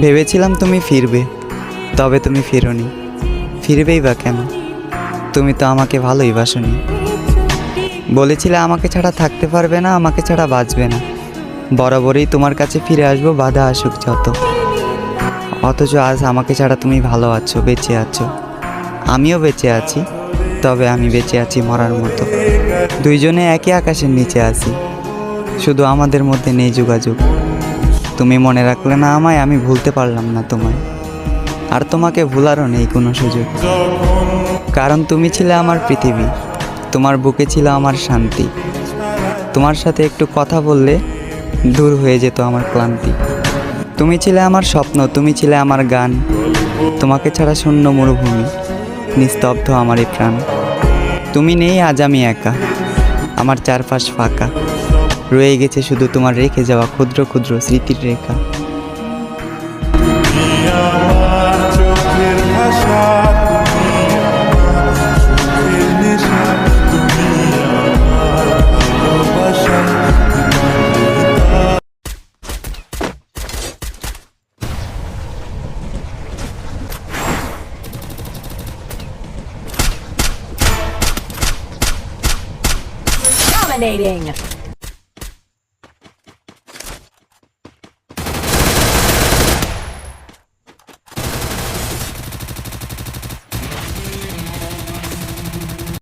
ভেবেছিলাম তুমি ফিরবে, তবে তুমি ফিরোনি। ফিরবেই বা কেন? তুমি তো আমাকে ভালোই বাসনি। বলেছিলে আমাকে ছাড়া থাকতে পারবে না, আমাকে ছাড়া বাঁচবে না। বরাবরই তোমার কাছে ফিরে আসবো, বাধা আসুক যত। অথচ আজ আমাকে ছাড়া তুমি ভালো আছো, বেঁচে আছো। আমিও বেঁচে আছি, তবে আমি বেঁচে আছি মরার মতো। দুইজনে একই আকাশের নিচে আছি, শুধু আমাদের মধ্যে নেই যোগাযোগ। তুমি মনে রাখলে না আমায়, আমি ভুলতে পারলাম না তোমায়। আর তোমাকে ভুলারও নেই কোনো সুযোগ, কারণ তুমি ছিলে আমার পৃথিবী। তোমার বুকে ছিল আমার শান্তি। তোমার সাথে একটু কথা বললে দূর হয়ে যেত আমার ক্লান্তি। তুমি ছিলে আমার স্বপ্ন, তুমি ছিলে আমার গান। তোমাকে ছাড়া শূন্য মরুভূমি, নিস্তব্ধ আমার এই প্রাণ। তুমি নেই, আজ আমি একা, আমার চারপাশ ফাঁকা। রয়ে গেছে শুধু তোমার রেখে যাওয়া ক্ষুদ্র ক্ষুদ্র স্মৃতির রেখা। Dominating.